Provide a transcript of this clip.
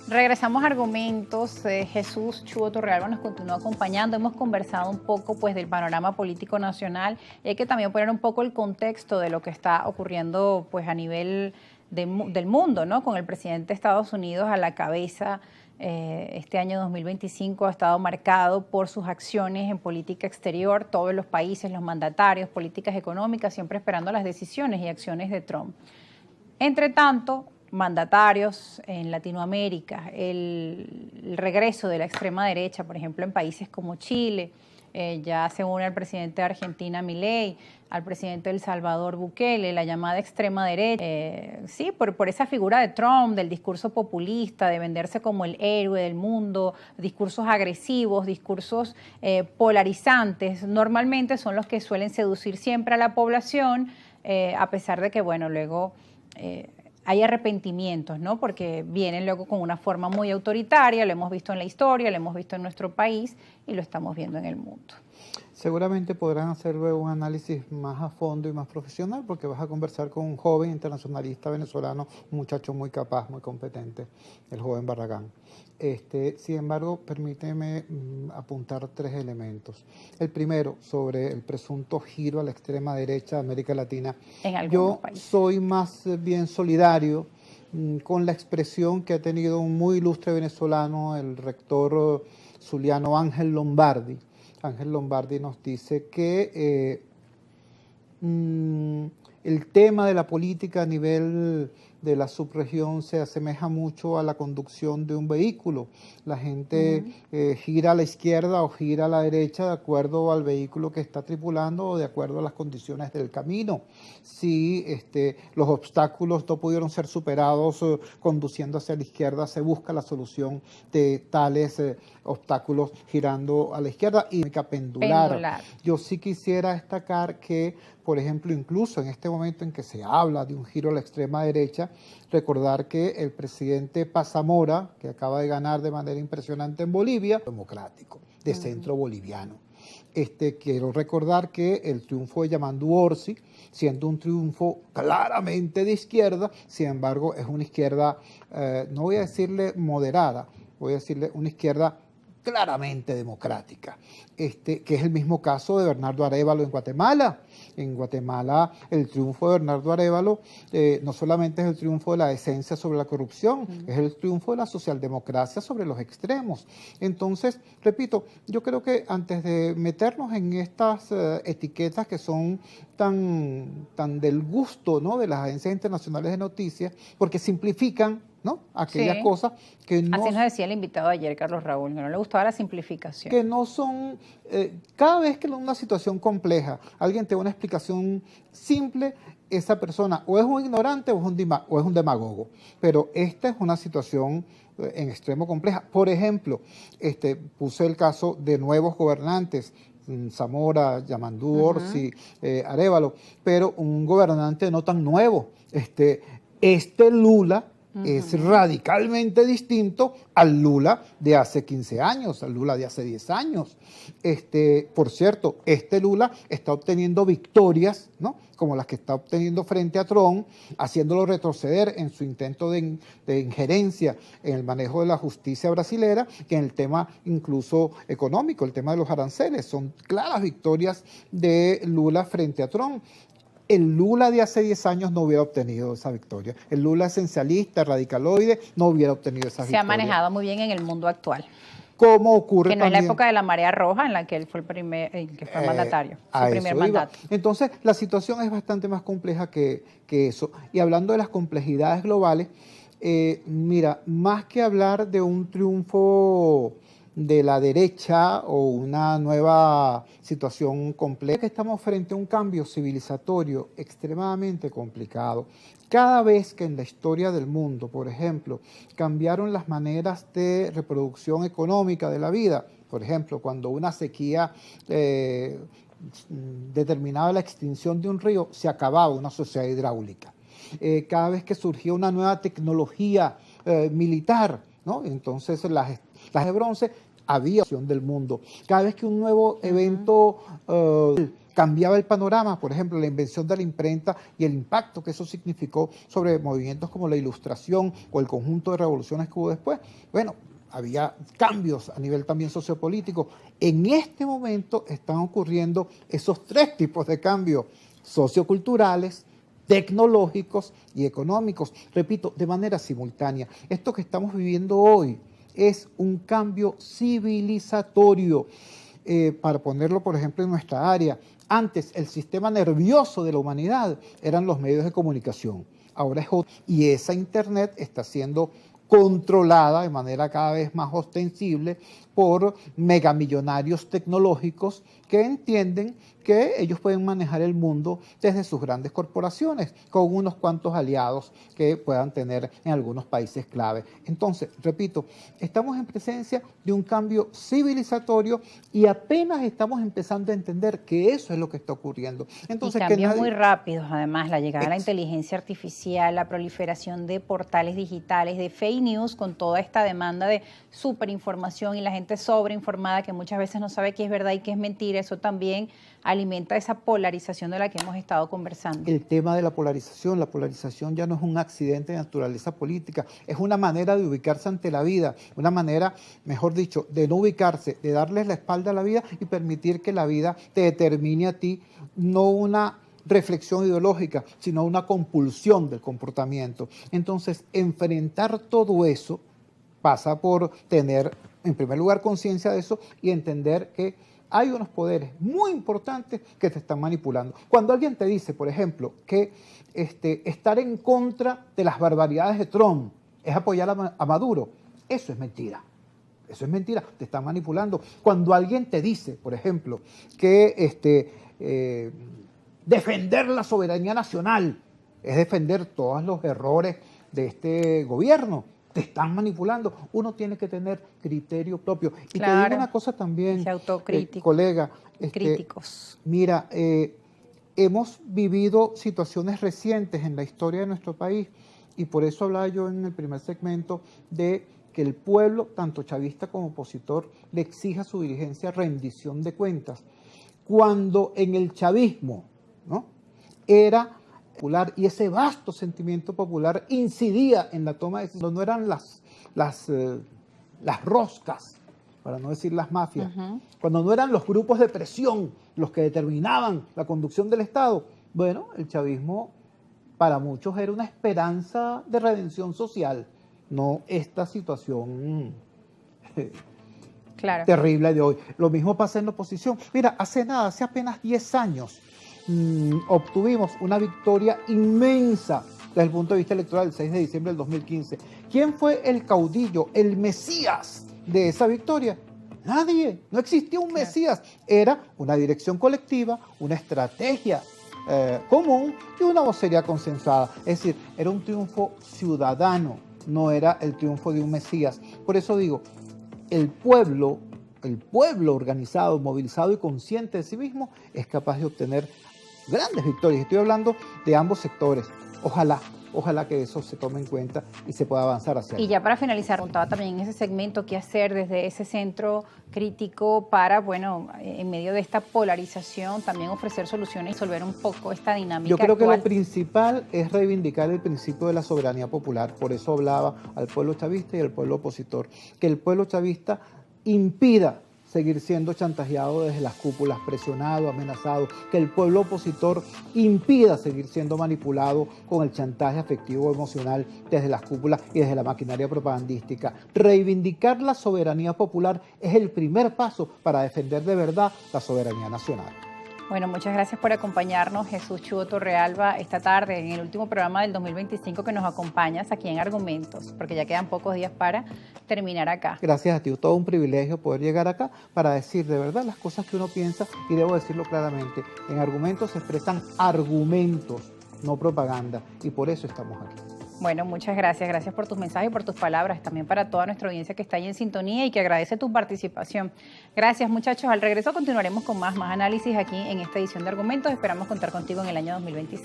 Regresamos a Argumentos. Jesús Chuo Torrealba nos continúa acompañando. Hemos conversado un poco pues, del panorama político nacional y hay que también poner un poco el contexto de lo que está ocurriendo pues, a nivel del mundo, ¿no? Con el presidente de Estados Unidos a la cabeza. Este año 2025 ha estado marcado por sus acciones en política exterior, todos los países, los mandatarios, políticas económicas, siempre esperando las decisiones y acciones de Trump. Entre tanto, mandatarios en Latinoamérica, el regreso de la extrema derecha, por ejemplo, en países como Chile, ya se une al presidente de Argentina, Milei, al presidente de El Salvador, Bukele, la llamada extrema derecha, sí, por esa figura de Trump, del discurso populista, de venderse como el héroe del mundo, discursos agresivos, discursos polarizantes, normalmente son los que suelen seducir siempre a la población, a pesar de que, bueno, luego hay arrepentimientos, ¿no? Porque vienen luego con una forma muy autoritaria, lo hemos visto en la historia, lo hemos visto en nuestro país y lo estamos viendo en el mundo. Seguramente podrán hacer luego un análisis más a fondo y más profesional porque vas a conversar con un joven internacionalista venezolano, un muchacho muy capaz, muy competente, el joven Barragán. Sin embargo, permíteme apuntar tres elementos. El primero, sobre el presunto giro a la extrema derecha de América Latina. Yo soy más bien solidario con la expresión que ha tenido un muy ilustre venezolano, el rector zuliano Ángel Lombardi. Ángel Lombardi nos dice que el tema de la política a nivel de la subregión se asemeja mucho a la conducción de un vehículo. La gente gira a la izquierda o gira a la derecha de acuerdo al vehículo que está tripulando o de acuerdo a las condiciones del camino. Si los obstáculos no pudieron ser superados conduciendo hacia la izquierda, se busca la solución de tales obstáculos girando a la izquierda y pendular. Yo sí quisiera destacar que, por ejemplo, incluso en este momento en que se habla de un giro a la extrema derecha, recordar que el presidente Paz Zamora, que acaba de ganar de manera impresionante en Bolivia, democrático, de centro boliviano. Quiero recordar que el triunfo de Yamandu Orsi, siendo un triunfo claramente de izquierda, sin embargo es una izquierda, no voy a decirle moderada, voy a decirle una izquierda claramente democrática, que es el mismo caso de Bernardo Arévalo en Guatemala. En Guatemala el triunfo de Bernardo Arévalo no solamente es el triunfo de la decencia sobre la corrupción, es el triunfo de la socialdemocracia sobre los extremos. Entonces, repito, yo creo que antes de meternos en estas etiquetas que son tan del gusto, ¿no?, de las agencias internacionales de noticias, porque simplifican, ¿no?, aquellas cosas que no... Así nos decía el invitado ayer, Carlos Raúl, que no le gustaba la simplificación. Que no son... cada vez que en una situación compleja alguien te da una explicación simple, esa persona o es un ignorante o es un demagogo. Pero esta es una situación en extremo compleja. Por ejemplo, puse el caso de nuevos gobernantes, Zamora, Yamandu Orsi, Arévalo, pero un gobernante no tan nuevo. Lula es radicalmente distinto al Lula de hace 15 años, al Lula de hace 10 años. Por cierto, Lula está obteniendo victorias, ¿no?, como las que está obteniendo frente a Trump, haciéndolo retroceder en su intento de injerencia en el manejo de la justicia brasilera, que en el tema incluso económico, el tema de los aranceles. Son claras victorias de Lula frente a Trump. El Lula de hace 10 años no hubiera obtenido esa victoria. El Lula esencialista, radicaloide, no hubiera obtenido esa victoria. Se ha manejado muy bien en el mundo actual. Como ocurre que no también, es la época de la marea roja en la que él fue el que fue mandatario, su primer mandato. Entonces, la situación es bastante más compleja que eso. Y hablando de las complejidades globales, mira, más que hablar de un triunfo de la derecha o una nueva situación compleja, que estamos frente a un cambio civilizatorio extremadamente complicado. Cada vez que en la historia del mundo, por ejemplo, cambiaron las maneras de reproducción económica de la vida, por ejemplo, cuando una sequía determinaba la extinción de un río, se acababa una sociedad hidráulica. Cada vez que surgía una nueva tecnología militar, ¿no?, entonces las de bronce, había acción del mundo. Cada vez que un nuevo evento cambiaba el panorama, por ejemplo, la invención de la imprenta y el impacto que eso significó sobre movimientos como la Ilustración o el conjunto de revoluciones que hubo después. Bueno, había cambios a nivel también sociopolítico. En este momento están ocurriendo esos tres tipos de cambios socioculturales, tecnológicos y económicos, repito, de manera simultánea. Esto que estamos viviendo hoy es un cambio civilizatorio. Para ponerlo, por ejemplo, en nuestra área, antes el sistema nervioso de la humanidad eran los medios de comunicación, ahora es otro, y esa Internet está siendo controlada de manera cada vez más ostensible por megamillonarios tecnológicos que entienden que ellos pueden manejar el mundo desde sus grandes corporaciones, con unos cuantos aliados que puedan tener en algunos países clave. Entonces, repito, estamos en presencia de un cambio civilizatorio y apenas estamos empezando a entender que eso es lo que está ocurriendo. Entonces, y cambios muy rápidos, además, la llegada de la inteligencia artificial, la proliferación de portales digitales, de fake news, con toda esta demanda de superinformación y la gente sobreinformada que muchas veces no sabe qué es verdad y qué es mentira, eso también alimenta esa polarización de la que hemos estado conversando. El tema de la polarización ya no es un accidente de naturaleza política, es una manera de ubicarse ante la vida, una manera, mejor dicho, de no ubicarse, de darles la espalda a la vida y permitir que la vida te determine a ti, no una reflexión ideológica, sino una compulsión del comportamiento. Entonces, enfrentar todo eso pasa por tener, en primer lugar, conciencia de eso y entender que hay unos poderes muy importantes que te están manipulando. Cuando alguien te dice, por ejemplo, que estar en contra de las barbaridades de Trump es apoyar a Maduro, eso es mentira. Eso es mentira, te están manipulando. Cuando alguien te dice, por ejemplo, que defender la soberanía nacional es defender todos los errores de este gobierno, te están manipulando. Uno tiene que tener criterio propio. Y claro, te digo una cosa también, colega. Críticos. Mira, hemos vivido situaciones recientes en la historia de nuestro país y por eso hablaba yo en el primer segmento de que el pueblo, tanto chavista como opositor, le exija a su dirigencia rendición de cuentas. Cuando en el chavismo, ¿no?, era popular y ese vasto sentimiento popular incidía en la toma de decisiones, no eran las roscas, para no decir las mafias, cuando no eran los grupos de presión los que determinaban la conducción del Estado. Bueno, el chavismo para muchos era una esperanza de redención social, no esta situación terrible de hoy. Lo mismo pasa en la oposición. Mira, hace apenas 10 años, obtuvimos una victoria inmensa desde el punto de vista electoral el 6 de diciembre del 2015. ¿Quién fue el caudillo, el Mesías de esa victoria? Nadie, no existía un Mesías. Era una dirección colectiva, una estrategia común y una vocería consensada. Es decir, era un triunfo ciudadano, no era el triunfo de un Mesías. Por eso digo, el pueblo organizado, movilizado y consciente de sí mismo es capaz de obtener grandes victorias. Estoy hablando de ambos sectores. Ojalá que eso se tome en cuenta y se pueda avanzar hacia. Y ya para finalizar, preguntaba también en ese segmento qué hacer desde ese centro crítico para, bueno, en medio de esta polarización, también ofrecer soluciones y resolver un poco esta dinámica. Yo creo que lo principal es reivindicar el principio de la soberanía popular. Por eso hablaba al pueblo chavista y al pueblo opositor. Que el pueblo chavista impida seguir siendo chantajeado desde las cúpulas, presionado, amenazado, que el pueblo opositor impida seguir siendo manipulado con el chantaje afectivo emocional desde las cúpulas y desde la maquinaria propagandística. Reivindicar la soberanía popular es el primer paso para defender de verdad la soberanía nacional. Bueno, muchas gracias por acompañarnos, Jesús Chuo Torrealba, esta tarde en el último programa del 2025 que nos acompañas aquí en Argumentos, porque ya quedan pocos días para terminar acá. Gracias a ti, todo un privilegio poder llegar acá para decir de verdad las cosas que uno piensa y debo decirlo claramente. En Argumentos se expresan argumentos, no propaganda, y por eso estamos aquí. Bueno, muchas gracias. Gracias por tus mensajes y por tus palabras. También para toda nuestra audiencia que está ahí en sintonía y que agradece tu participación. Gracias, muchachos. Al regreso continuaremos con más análisis aquí en esta edición de Argumentos. Esperamos contar contigo en el año 2026.